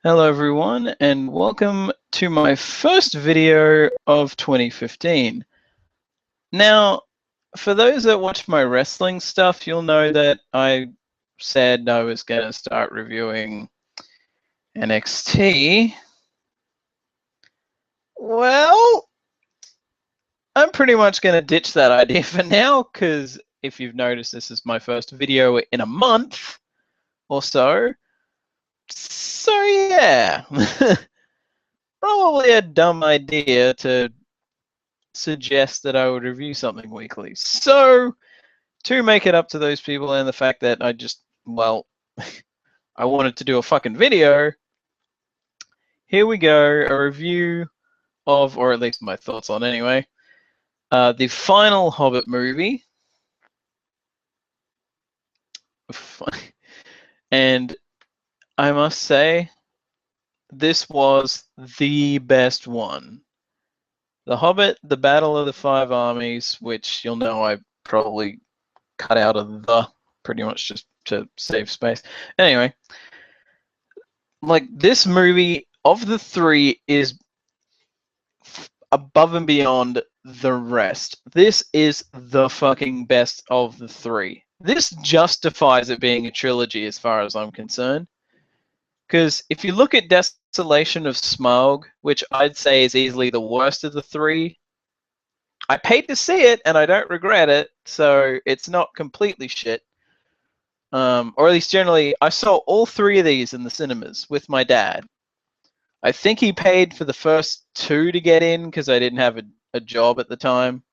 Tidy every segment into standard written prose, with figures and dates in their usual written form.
Hello everyone, and welcome to my first video of 2015. Now, for those that watch my wrestling stuff, you'll know that I said I was going to start reviewing NXT. Well, I'm pretty much going to ditch that idea for now, because if you've noticed, this is my first video in a month or so. So yeah, probably a dumb idea to suggest that I would review something weekly. So, to make it up to those people and the fact that I just, well, I wanted to do a fucking video, here we go, a review of, or at least my thoughts on anyway, the final Hobbit movie. And I must say, this was the best one. The Hobbit, The Battle of the Five Armies, which you'll know I probably cut out of the pretty much just to save space. Anyway, like this movie of the three is above and beyond the rest. This is the fucking best of the three. This justifies it being a trilogy as far as I'm concerned. Because if you look at Desolation of Smaug, which I'd say is easily the worst of the three, I paid to see it and I don't regret it, so it's not completely shit. Or at least generally, I saw all three of these in the cinemas with my dad. I think he paid for the first two to get in because I didn't have a job at the time.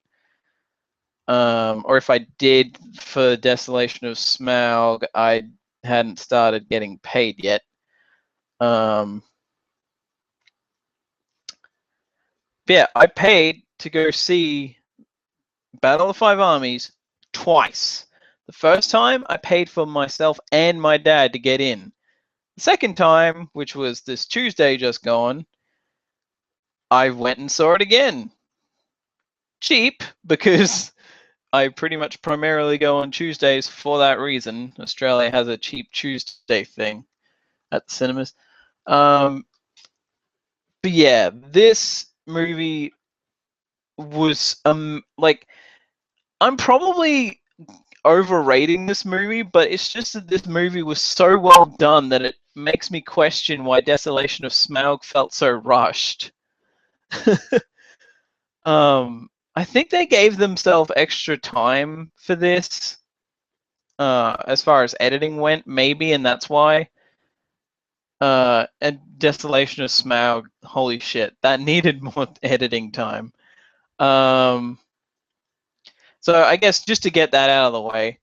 Or if I did for Desolation of Smaug, I hadn't started getting paid yet. But yeah, I paid to go see Battle of the Five Armies twice. The first time, I paid for myself and my dad to get in. The second time, which was this Tuesday just gone, I went and saw it again. Cheap, because I pretty much primarily go on Tuesdays for that reason. Australia has a cheap Tuesday thing at the cinemas. But yeah, this movie was like, I'm probably overrating this movie, but it's just that this movie was so well done that it makes me question why Desolation of Smaug felt so rushed. I think they gave themselves extra time for this, as far as editing went, maybe, and that's why. And Desolation of Smaug, holy shit, that needed more editing time. So I guess just to get that out of the way,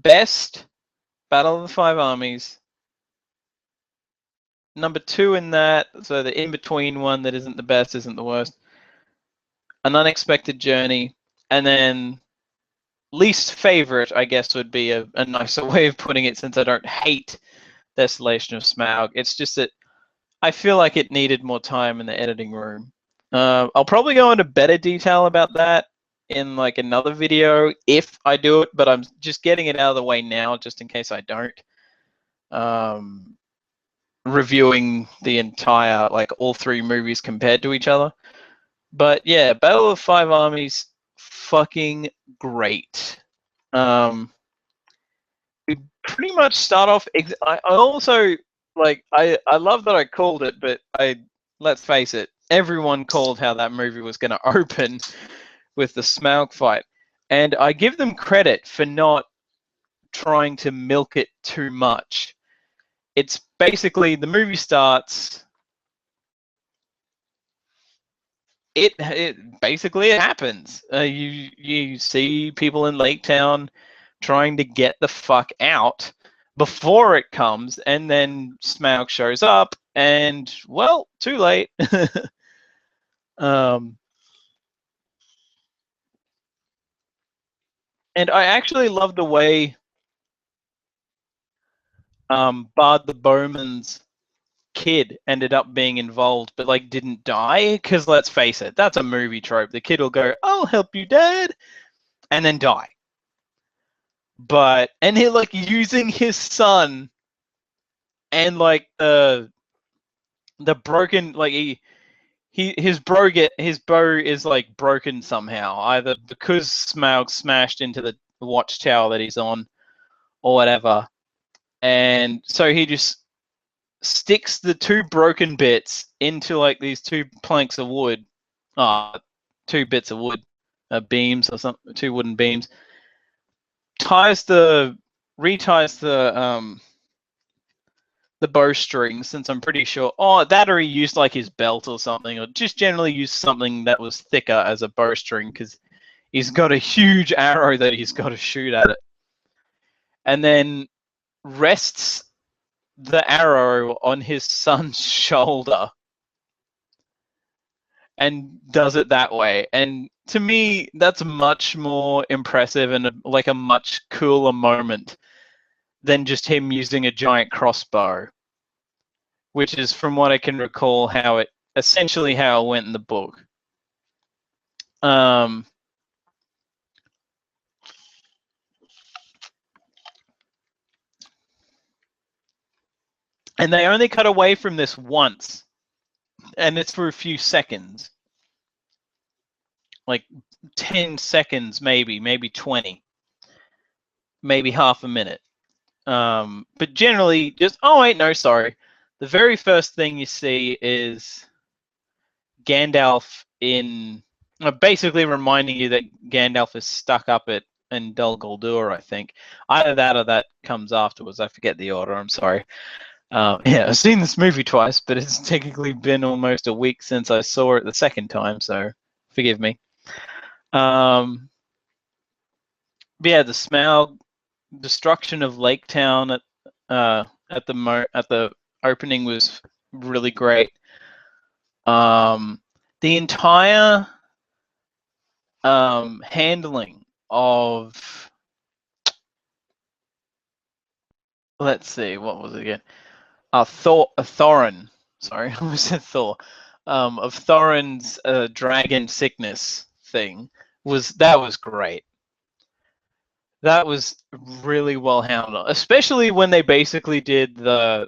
best Battle of the Five Armies. Number two in that, so the in-between one that isn't the best, isn't the worst. An Unexpected Journey, and then least favorite, I guess, would be a nicer way of putting it, since I don't hate Desolation of Smaug. It's just that I feel like it needed more time in the editing room. I'll probably go into better detail about that in like another video if I do it, but I'm just getting it out of the way now just in case I don't. Reviewing the entire, like all three movies compared to each other. But yeah, Battle of Five Armies, fucking great. We pretty much start off. I also like. I love that I called it, but let's face it, everyone called how that movie was going to open with the Smaug fight, and I give them credit for not trying to milk it too much. It's basically the movie starts. It basically it happens. You see people in Lake Town trying to get the fuck out before it comes, and then Smaug shows up, and well, too late. um, and I actually love the way Bard the Bowman's kid ended up being involved, but like didn't die. Because let's face it, that's a movie trope. The kid will go, "I'll help you, Dad," and then die. And he like using his son and like the broken, like his bow is like broken somehow, either because Smaug smashed into the watchtower that he's on or whatever, and so he just sticks the two broken bits into like these two planks of wood, 2 bits of wood, beams or something, 2 wooden beams, reties the bowstring, since I'm pretty sure, that or he used like his belt or something, or just generally used something that was thicker as a bowstring, because he's got a huge arrow that he's got to shoot at it. And then rests the arrow on his son's shoulder and does it that way. And to me, that's much more impressive and like a much cooler moment than just him using a giant crossbow, which is, from what I can recall, essentially how it went in the book. And they only cut away from this once, and it's for a few seconds, like 10 seconds, maybe 20, maybe half a minute. But generally, just, the very first thing you see is Gandalf basically reminding you that Gandalf is stuck up in Dol Guldur, I think. Either that or that comes afterwards. I forget the order, I'm sorry. I've seen this movie twice, but it's technically been almost a week since I saw it the second time, so forgive me. The Smaug destruction of Lake Town at the opening was really great. The entire handling of, let's see, what was it again? Thorin. Sorry, I said Thor. Of Thorin's dragon sickness thing was great. That was really well handled, especially when they basically did the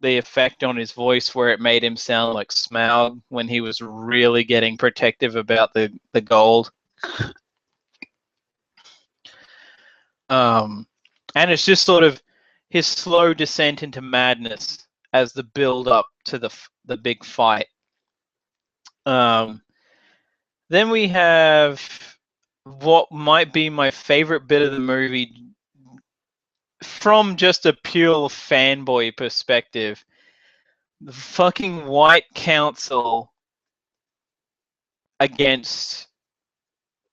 effect on his voice where it made him sound like Smaug when he was really getting protective about the gold. And it's just sort of his slow descent into madness as the build up to the big fight. Then we have what might be my favorite bit of the movie from just a pure fanboy perspective. The fucking White Council against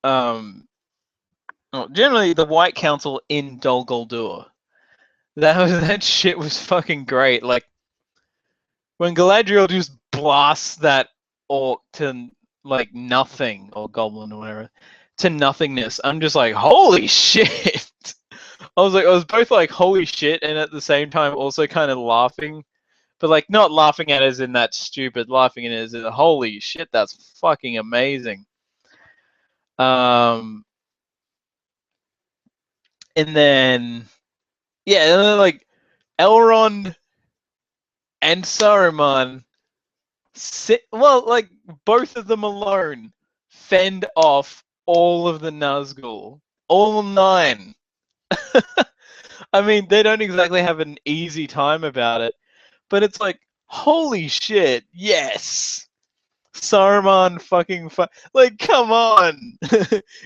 generally the White Council in Dol Guldur. That shit was fucking great. Like when Galadriel just blasts that orc to like nothing, or goblin or whatever, to nothingness, I'm just like, holy shit. I was both like, holy shit, and at the same time also kind of laughing. But like not laughing at it as in that stupid, laughing at it as in, holy shit, that's fucking amazing. And then like Elrond and Saruman like both of them alone fend off all of the Nazgul, all 9. I mean, they don't exactly have an easy time about it, but it's like, holy shit, yes! Saruman fucking like, come on!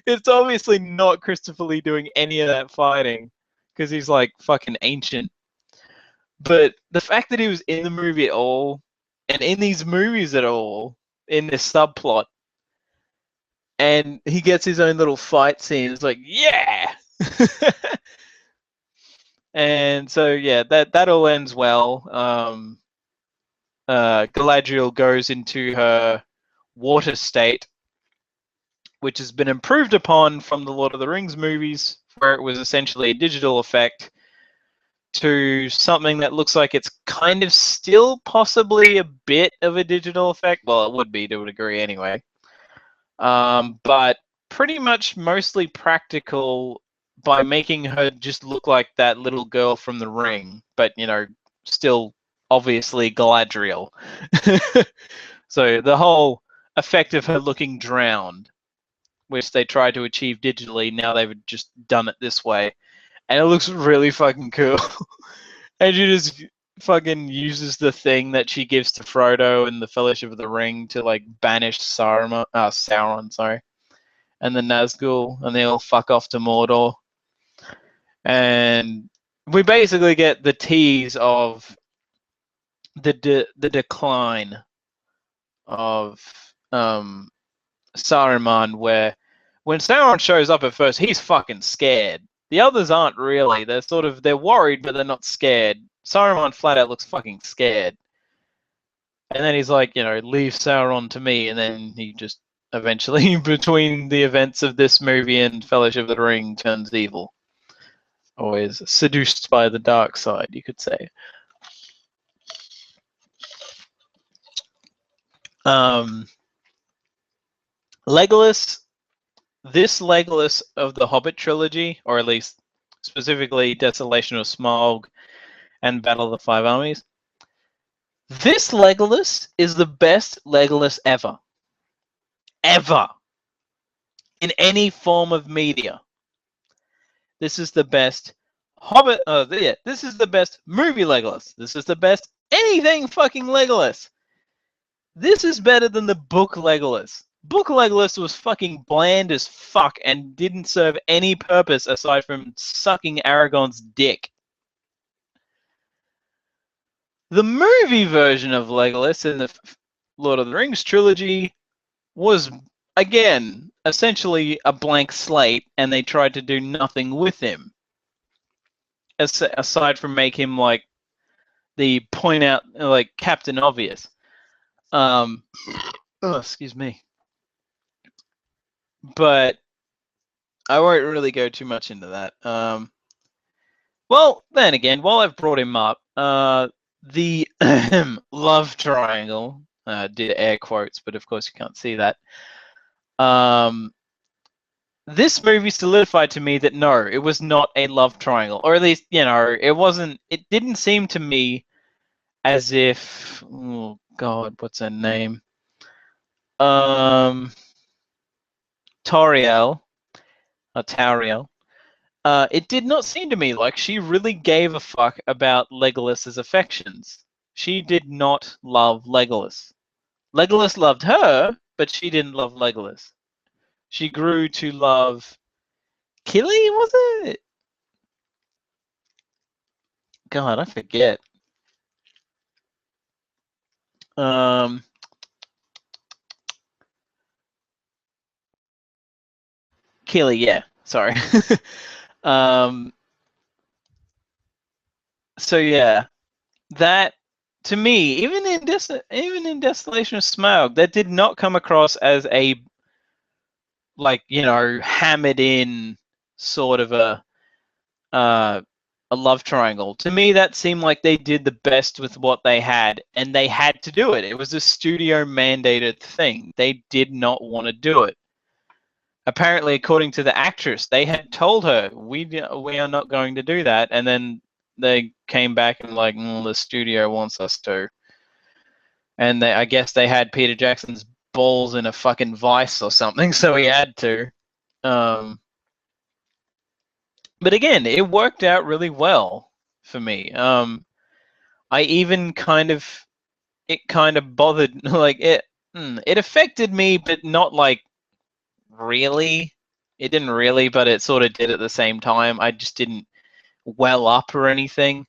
It's obviously not Christopher Lee doing any of that fighting, because he's like fucking ancient. But the fact that he was in the movie at all, and in these movies at all, in this subplot, and he gets his own little fight scene, it's like, yeah! And so, yeah, that all ends well. Galadriel goes into her water state, which has been improved upon from the Lord of the Rings movies, where it was essentially a digital effect, to something that looks like it's kind of still possibly a bit of a digital effect. Well, it would be to a degree anyway. But pretty much mostly practical, by making her just look like that little girl from The Ring, but, still obviously Galadriel. So the whole effect of her looking drowned, which they tried to achieve digitally, now they've just done it this way. And it looks really fucking cool. And she just fucking uses the thing that she gives to Frodo in the Fellowship of the Ring to like banish Sauron, sorry, and the Nazgul, and they all fuck off to Mordor. And we basically get the tease of the decline of Saruman, where when Sauron shows up at first, he's fucking scared. The others aren't really. They're worried, but they're not scared. Saruman flat out looks fucking scared. And then he's like, leave Sauron to me. And then he just eventually, between the events of this movie and Fellowship of the Ring, turns evil. Always seduced by the dark side, you could say. Legolas, this Legolas of the Hobbit trilogy, or at least specifically Desolation of Smaug and Battle of the Five Armies, this Legolas is the best Legolas ever. Ever. In any form of media. This is the best Hobbit, this is the best movie Legolas. This is the best anything fucking Legolas. This is better than the book Legolas. Book Legolas was fucking bland as fuck and didn't serve any purpose aside from sucking Aragorn's dick. The movie version of Legolas in the Lord of the Rings trilogy was, again, essentially a blank slate, and they tried to do nothing with him. Aside from make him like the point out, like Captain Obvious. Excuse me. But I won't really go too much into that. Well, then again, while I've brought him up, the love triangle, did air quotes, but of course you can't see that. This movie solidified to me that no, it was not a love triangle, or at least, it wasn't. It didn't seem to me as if, oh God, what's her name? Tauriel. It did not seem to me like she really gave a fuck about Legolas's affections. She did not love Legolas. Legolas loved her, but she didn't love Legolas. She grew to love Killy, was it? God, I forget. Killy, yeah. Sorry. So yeah, that to me, even in Desolation of Smaug, that did not come across as a hammered in sort of a love triangle. To me, that seemed like they did the best with what they had, and they had to do it. It was a studio mandated thing. They did not want to do it. Apparently, according to the actress, they had told her, we are not going to do that, and then they came back and like, the studio wants us to. And I guess they had Peter Jackson's balls in a fucking vice or something, so he had to. But again, it worked out really well for me. I even it kind of bothered, like it affected me, but not like really. It didn't really, but it sort of did at the same time. I just didn't well up or anything.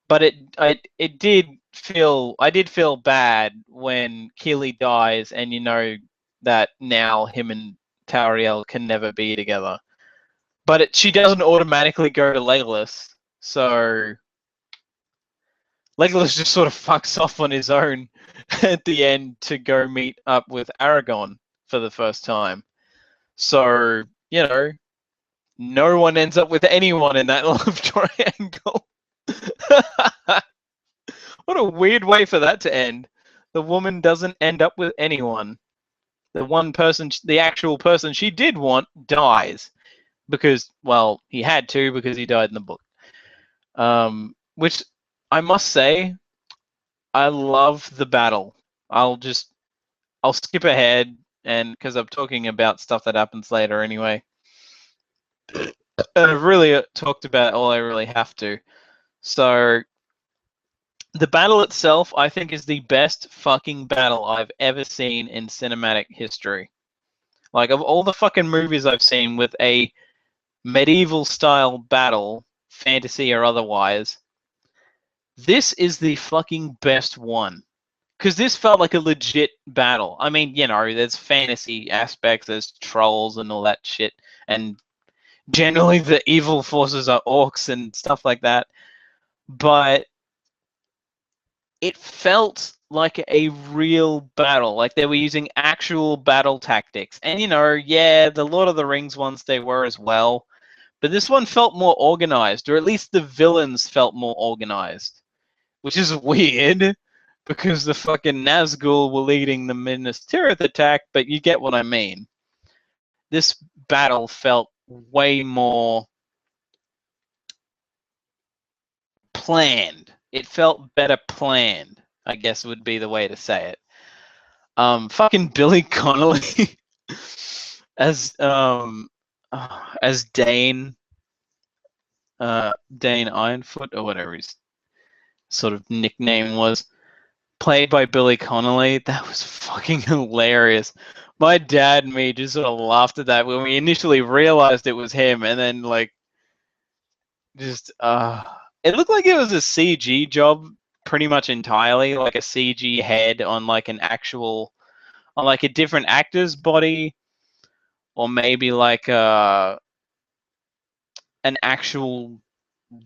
But I did feel bad when Keely dies, and that now him and Tauriel can never be together. But she doesn't automatically go to Legolas, so Legolas just sort of fucks off on his own at the end to go meet up with Aragorn for the first time. So, no one ends up with anyone in that love triangle. What a weird way for that to end. The woman doesn't end up with anyone. The actual person she did want, dies. Because, well, he had to, because he died in the book. Which, I must say, I love the battle. I'll skip ahead, and because I'm talking about stuff that happens later anyway. And I've really talked about all I really have to. So the battle itself, I think, is the best fucking battle I've ever seen in cinematic history. Like, of all the fucking movies I've seen with a medieval style battle, fantasy or otherwise, this is the fucking best one. Because this felt like a legit battle. I mean, you know, there's fantasy aspects, there's trolls and all that shit, and generally the evil forces are orcs and stuff like that. But it felt like a real battle. Like they were using actual battle tactics. And, you know, yeah, the Lord of the Rings ones, they were as well. But this one felt more organized, or at least the villains felt more organized. Which is weird, because the fucking Nazgul were leading the Minas Tirith attack, but you get what I mean. This battle felt way more planned. It felt better planned, I guess would be the way to say it. Fucking Billy Connolly as Dane, Dane Ironfoot, or whatever his sort of nickname was, played by Billy Connolly. That was fucking hilarious. My dad and me just sort of laughed at that when we initially realized it was him, and then like just it looked like it was a CG job pretty much entirely, like a CG head on like an actual, on like a different actor's body, or maybe like an actual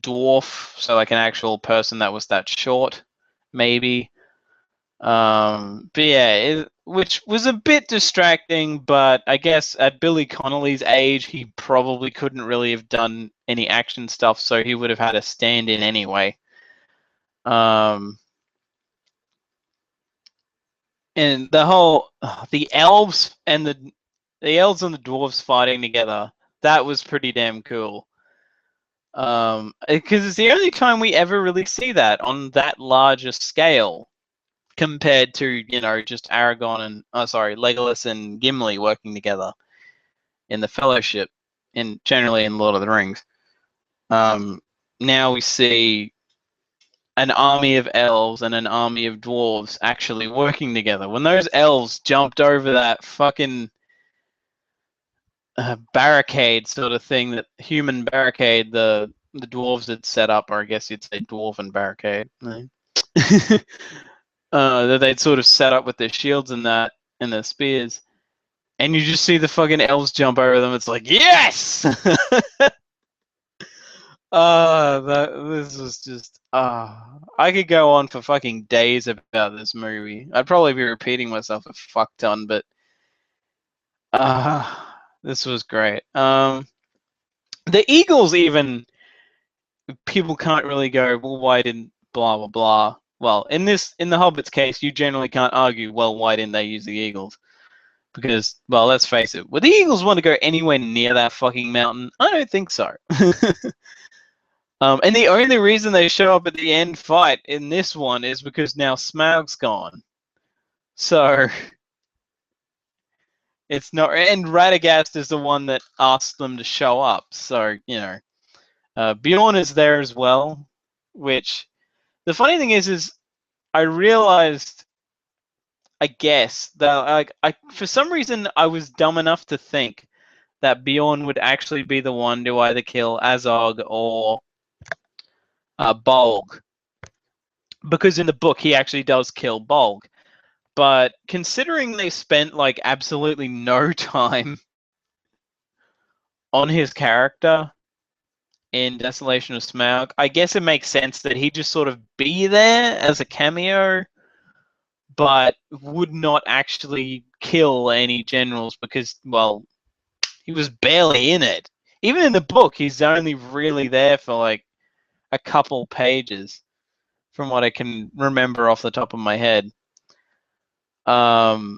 dwarf, so like an actual person that was that short, maybe. But yeah, which was a bit distracting, but I guess at Billy Connolly's age, he probably couldn't really have done any action stuff, so he would have had a stand-in anyway. And the elves and the elves and the dwarves fighting together, that was pretty damn cool. Because it's the only time we ever really see that on that larger scale, compared to, you know, just Aragorn and Legolas and Gimli working together in the Fellowship, and generally in Lord of the Rings. Now we see an army of elves and an army of dwarves actually working together. When those elves jumped over that fucking barricade sort of thing, that human barricade the dwarves had set up, or I guess you'd say dwarven barricade, right? That they'd sort of set up with their shields and that, and their spears, and you just see the fucking elves jump over them. It's like, yes! This was just, I could go on for fucking days about this movie. I'd probably be repeating myself a fuck ton, but this was great. The Eagles, even, people can't really go, well, why didn't blah blah blah. Well, in the Hobbit's case, you generally can't argue, well, why didn't they use the Eagles? Because, well, let's face it, would the Eagles want to go anywhere near that fucking mountain? I don't think so. And the only reason they show up at the end fight in this one is because now Smaug's gone. So it's not, and Radagast is the one that asked them to show up. So, you know, Bjorn is there as well, which the funny thing is I realized, I guess, that for some reason I was dumb enough to think that Bjorn would actually be the one to either kill Azog or Bolg, because in the book he actually does kill Bolg. But considering they spent like absolutely no time on his character in Desolation of Smaug, I guess it makes sense that he just sort of be there as a cameo, but would not actually kill any generals because, well, he was barely in it. Even in the book, he's only really there for like a couple pages, from what I can remember off the top of my head. But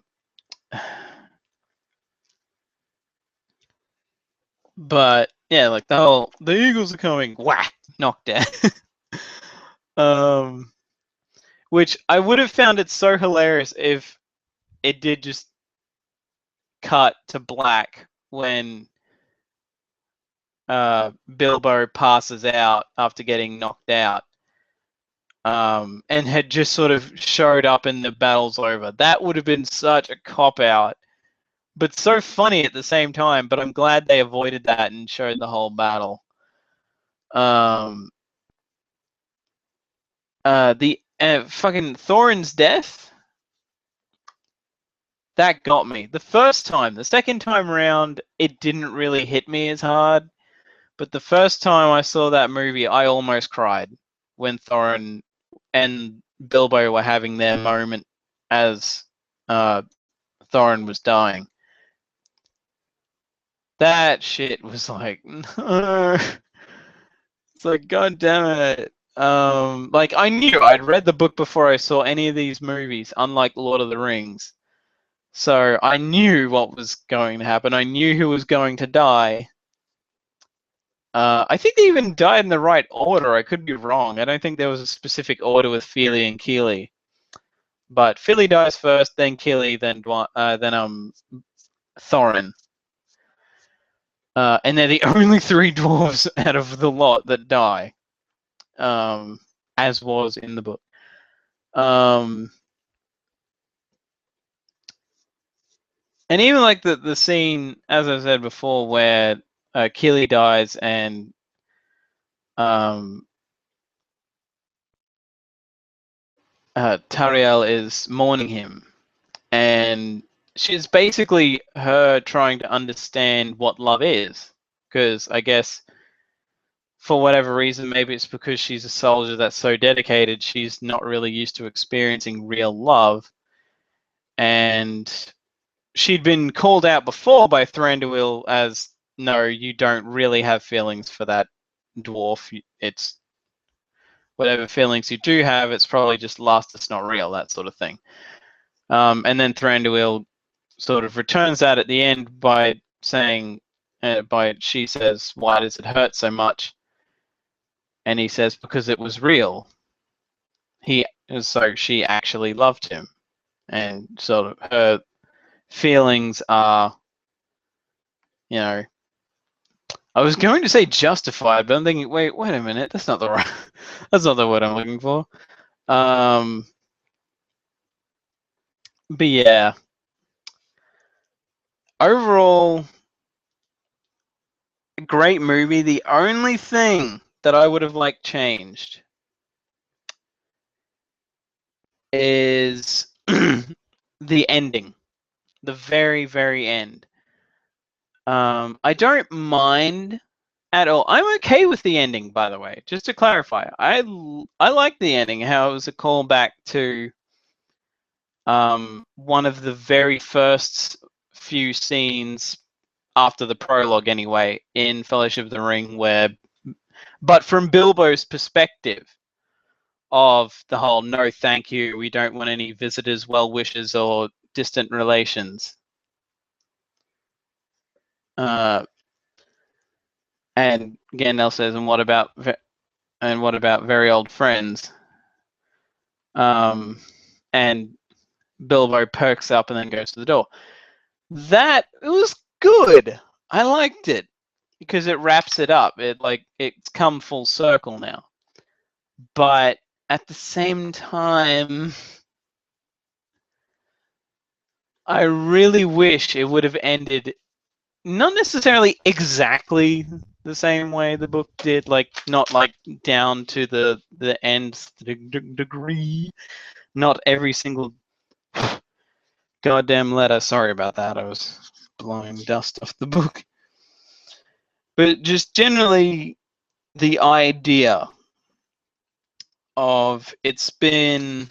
yeah, like the Eagles are coming, whack, knocked down. which I would have found it so hilarious if it did just cut to black when Bilbo passes out after getting knocked out, and had just sort of showed up and the battle's over. That would have been such a cop-out, but so funny at the same time. But I'm glad they avoided that and showed the whole battle. The fucking Thorin's death, that got me the first time. The second time around, it didn't really hit me as hard. But the first time I saw that movie, I almost cried when Thorin and Bilbo were having their moment as Thorin was dying. That shit was like, no. It's like, God damn it. Like, I knew I'd read the book before I saw any of these movies, unlike Lord of the Rings. So I knew what was going to happen. I knew who was going to die. I think they even died in the right order. I could be wrong. I don't think there was a specific order with Fili and Kili. But Fili dies first, then Kili, then Thorin. And they're the only three dwarves out of the lot that die, as was in the book. And even like the scene, as I said before, where Kili dies and Tariel is mourning him, and she's basically her trying to understand what love is, because I guess for whatever reason, maybe it's because she's a soldier that's so dedicated, she's not really used to experiencing real love, and she'd been called out before by Thranduil as, no, you don't really have feelings for that dwarf. It's whatever feelings you do have, it's probably just lust, it's not real, that sort of thing. And then Thranduil sort of returns that at the end by saying, she says, why does it hurt so much? And he says, because it was real. So she actually loved him. And sort of her feelings are, you know, I was going to say justified, but I'm thinking, wait a minute, that's not the right, that's not the word I'm looking for. But yeah, overall, great movie. The only thing that I would have liked changed is the ending, the very, very end. I don't mind at all. I'm okay with the ending, by the way. Just to clarify, I like the ending. How it was a callback to one of the very first few scenes after the prologue, anyway, in Fellowship of the Ring, but from Bilbo's perspective of the whole no, thank you, we don't want any visitors, well wishes, or distant relations. And Gandalf says, and what about very old friends? And Bilbo perks up and then goes to the door. It was good. I liked it because it wraps it up. It's come full circle now. But at the same time, I really wish it would have ended not necessarily exactly the same way the book did, not down to the nth degree, not every single goddamn letter. Sorry about that. I was blowing dust off the book. But just generally, the idea of it's been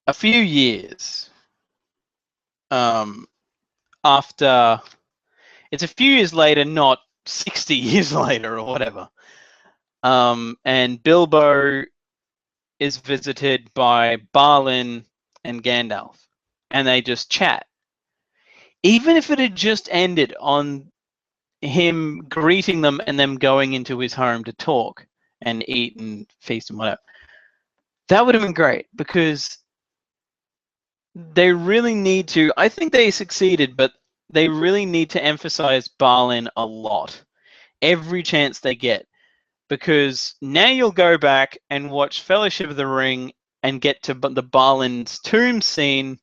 a few years after, it's a few years later, not 60 years later or whatever. And Bilbo is visited by Balin and Gandalf, and they just chat. Even if it had just ended on him greeting them and them going into his home to talk, and eat and feast and whatever. That would have been great, because they really need to. I think they succeeded, but they really need to emphasize Balin a lot, every chance they get, because now you'll go back and watch Fellowship of the Ring and get to the Balin's tomb scene,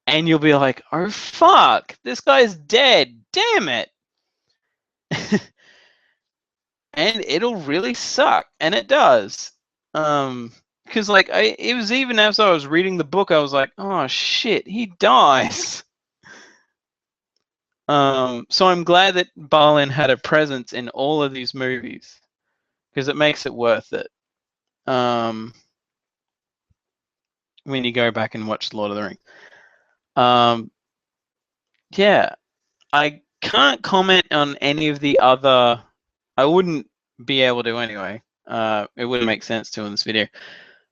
and you'll be like, oh fuck, this guy's dead, damn it. And it'll really suck, and it does. Because like it was, even as I was reading the book, I was like, oh shit, he dies. So I'm glad that Balin had a presence in all of these movies, because it makes it worth it. When you go back and watch Lord of the Rings. Yeah, I can't comment on any of the other. I wouldn't be able to anyway. It wouldn't make sense to in this video,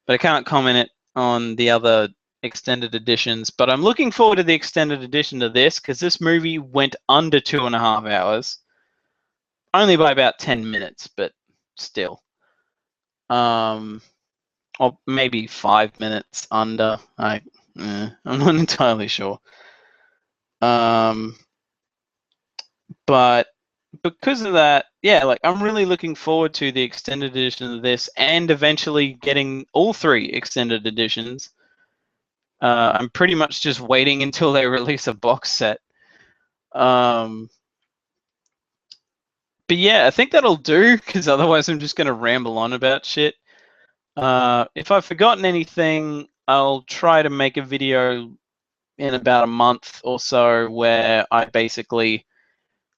but I can't comment on the other extended editions. But I'm looking forward to the extended edition to this, because this movie went under 2.5 hours, only by about 10 minutes, but still. Or maybe 5 minutes under. I'm not entirely sure. But because of that, yeah, like I'm really looking forward to the extended edition of this, and eventually getting all 3 extended editions. I'm pretty much just waiting until they release a box set. But yeah, I think that'll do, because otherwise I'm just going to ramble on about shit. If I've forgotten anything, I'll try to make a video in about a month or so where I basically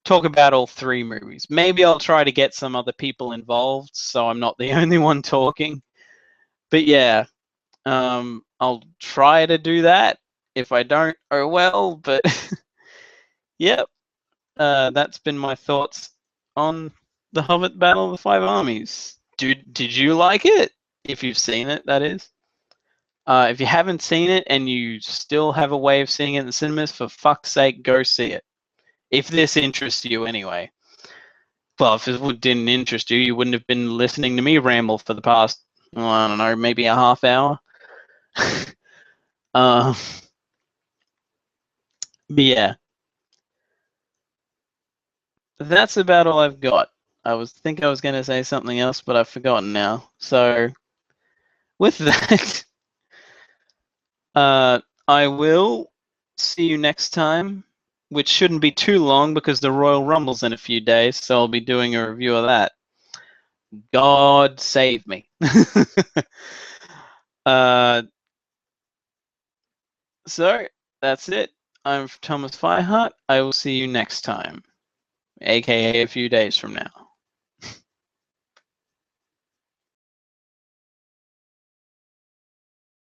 talk about all 3 movies. Maybe I'll try to get some other people involved, so I'm not the only one talking. But yeah, I'll try to do that. If I don't, oh well. But yep, that's been my thoughts on The Hobbit: Battle of the Five Armies. Did you like it? If you've seen it, that is. If you haven't seen it and you still have a way of seeing it in the cinemas, for fuck's sake, go see it. If this interests you anyway. Well, if it didn't interest you, you wouldn't have been listening to me ramble for the past, well, I don't know, maybe a half hour. But yeah, that's about all I've got. I was going to say something else, but I've forgotten now. So with that, I will see you next time, which shouldn't be too long because the Royal Rumble's in a few days, so I'll be doing a review of that. God save me. So that's it. I'm Thomas Firehart. I will see you next time, aka a few days from now.